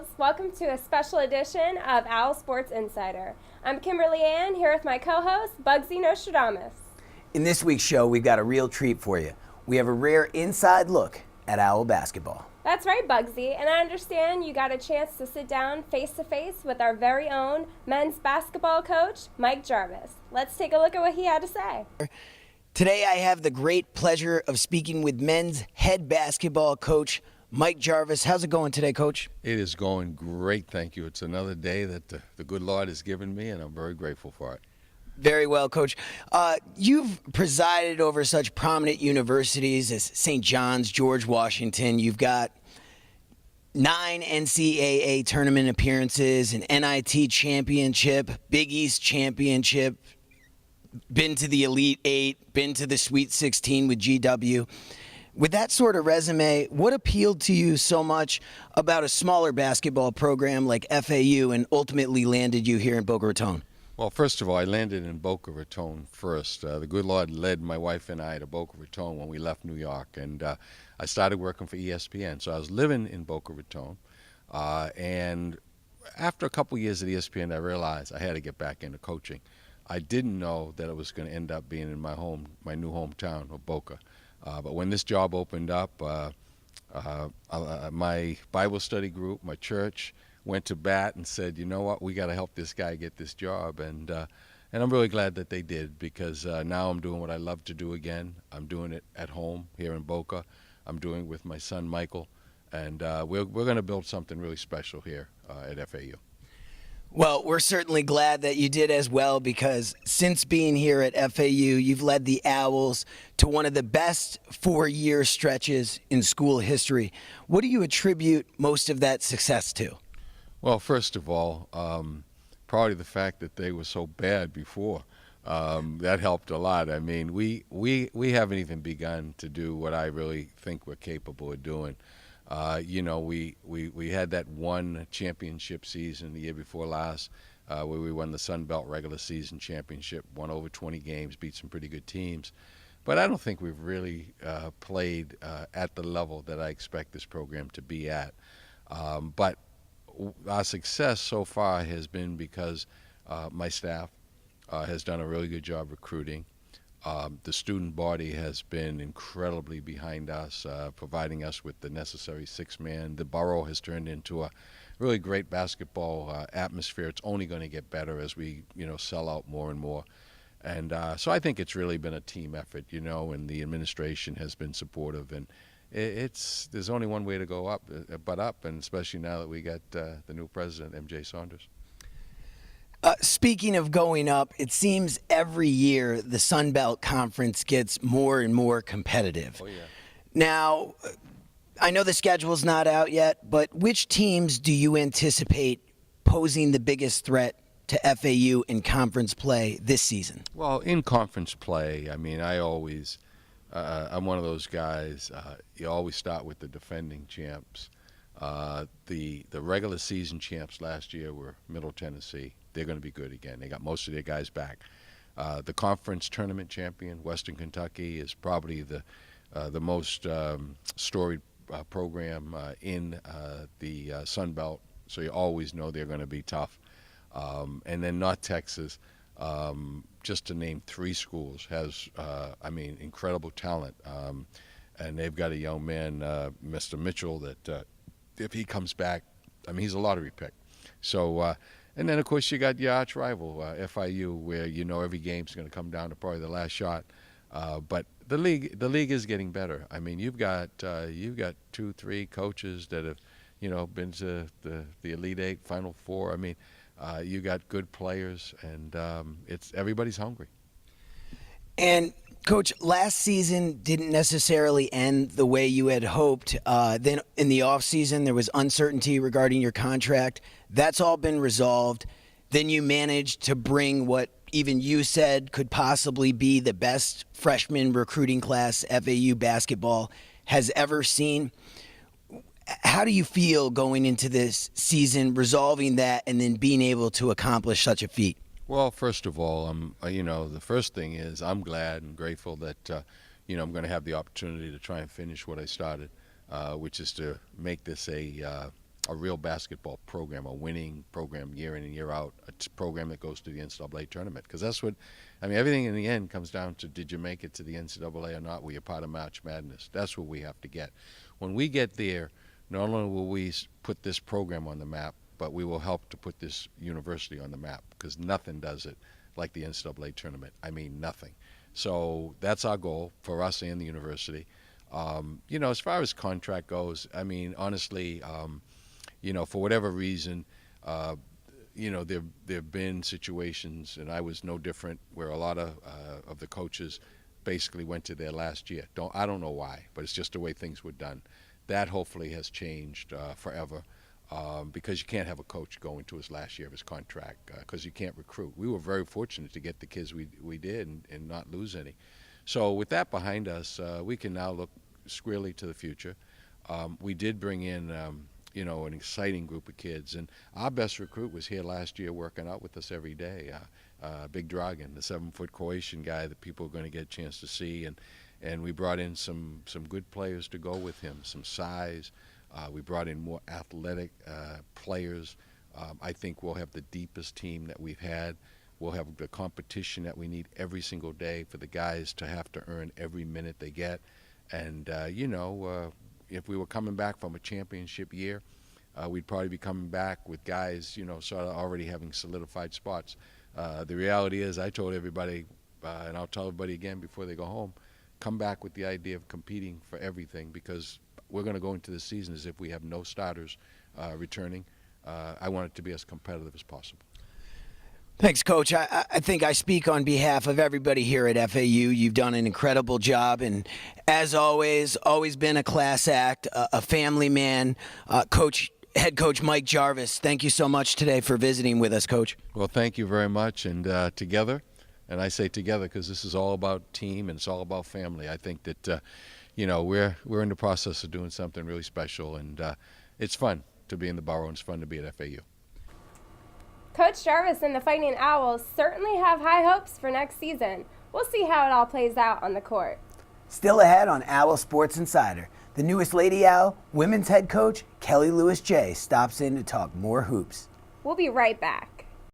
Owls. Welcome to a special edition of Owl Sports Insider. I'm Kimberly Ann, here with my co-host, Bugsy Nostradamus. In this week's show, we've got a real treat for you. We have a rare inside look at Owl basketball. That's right, Bugsy, and I understand you got a chance to sit down face-to-face with our very own men's basketball coach, Mike Jarvis. Let's take a look at what he had to say. Today, I have the great pleasure of speaking with men's head basketball coach, Mike Jarvis. How's it going today, Coach? It is going great, thank you. It's another day that the good Lord has given me, and I'm very grateful for it. Very well, Coach. You've presided over such prominent universities as St. John's, George Washington. You've got 9 NCAA tournament appearances, an NIT championship, Big East championship, been to the Elite Eight, been to the Sweet 16 with GW. With that sort of resume, what appealed to you so much about a smaller basketball program like FAU and ultimately landed you here in Boca Raton? Well, first of all, I landed in Boca Raton first. The good Lord led my wife and I to Boca Raton when we left New York, and I started working for ESPN. So I was living in Boca Raton, and after a couple years at ESPN, I realized I had to get back into coaching. I didn't know that it was going to end up being in my new hometown of Boca. But when this job opened up, my Bible study group, my church, went to bat and said, you know what, we got to help this guy get this job. And I'm really glad that they did, because now I'm doing what I love to do again. I'm doing it at home here in Boca. I'm doing it with my son, Michael. And we're going to build something really special here at FAU. Well, we're certainly glad that you did as well, because since being here at FAU, you've led the Owls to one of the best 4-year stretches in school history. What do you attribute most of that success to? Well, first of all, probably the fact that they were so bad before. That helped a lot. I mean, we haven't even begun to do what I really think we're capable of doing. We had that one championship season the year before last where we won the Sun Belt regular season championship, won over 20 games, beat some pretty good teams. But I don't think we've really played at the level that I expect this program to be at. But our success so far has been because my staff has done a really good job recruiting. The student body has been incredibly behind us, providing us with the necessary six-man. The borough has turned into a really great basketball atmosphere. It's only going to get better as we, sell out more and more. And so I think it's really been a team effort, and the administration has been supportive. And there's only one way to go up, but up, and especially now that we got the new president, M.J. Saunders. Speaking of going up, it seems every year the Sun Belt Conference gets more and more competitive. Oh, yeah. Now, I know the schedule's not out yet, but which teams do you anticipate posing the biggest threat to FAU in conference play this season? Well, in conference play, I mean, I'm one of those guys, you always start with the defending champs. The regular season champs last year were Middle Tennessee. They're going to be good again. They got most of their guys back. The conference tournament champion, Western Kentucky, is probably the most storied program in the Sun Belt, so you always know they're going to be tough. And then North Texas, just to name 3 schools, has, incredible talent. And they've got a young man, Mr. Mitchell, that if he comes back, he's a lottery pick. So, and then, of course, you got your arch rival, FIU, where every game's going to come down to probably the last shot. But the league is getting better. I mean, you've got 2, 3 coaches that have, been to the Elite Eight, Final Four. I mean, you got good players, and everybody's hungry. And Coach, last season didn't necessarily end the way you had hoped. Then in the offseason, there was uncertainty regarding your contract. That's all been resolved. Then you managed to bring what even you said could possibly be the best freshman recruiting class FAU basketball has ever seen. How do you feel going into this season, resolving that, and then being able to accomplish such a feat? Well, first of all, the first thing is I'm glad and grateful that, I'm going to have the opportunity to try and finish what I started, which is to make this a a real basketball program, a winning program year in and year out, a program that goes to the NCAA tournament. Because that's what, I mean, everything in the end comes down to, did you make it to the NCAA or not? Were you part of March Madness? That's what we have to get. When we get there, not only will we put this program on the map, but we will help to put this university on the map, because nothing does it like the NCAA tournament. I mean, nothing. So that's our goal for us and the university. You know, as far as contract goes, I mean, honestly, you know, for whatever reason, you know, there have been situations, and I was no different, where a lot of the coaches basically went to their last year. I don't know why, but it's just the way things were done. That hopefully has changed forever, because you can't have a coach go into his last year of his contract, because you can't recruit. We were very fortunate to get the kids we did and not lose any. So with that behind us, we can now look squarely to the future. We did bring in you know, an exciting group of kids, and our best recruit was here last year working out with us every day. Big Dragan, the 7-foot Croatian guy that people are going to get a chance to see, and we brought in some good players to go with him, some size. We brought in more athletic players. I think we'll have the deepest team that we've had. We'll have the competition that we need every single day for the guys to have to earn every minute they get. And, you know, if we were coming back from a championship year, we'd probably be coming back with guys, you know, sort of already having solidified spots. The reality is, I told everybody, and I'll tell everybody again before they go home, come back with the idea of competing for everything, because we're going to go into the season as if we have no starters returning. I want it to be as competitive as possible. Thanks, Coach. I think I speak on behalf of everybody here at FAU. You've done an incredible job, and as always been a class act, a family man. Head Coach Mike Jarvis, thank you so much today for visiting with us, Coach. Well, thank you very much, and together, and I say together because this is all about team and it's all about family. I think that, you know, we're in the process of doing something really special, and it's fun to be in the Borough, and it's fun to be at FAU. Coach Jarvis and the Fighting Owls certainly have high hopes for next season. We'll see how it all plays out on the court. Still ahead on Owl Sports Insider, the newest Lady Owl women's head coach, Kelly Lewis J, stops in to talk more hoops. We'll be right back.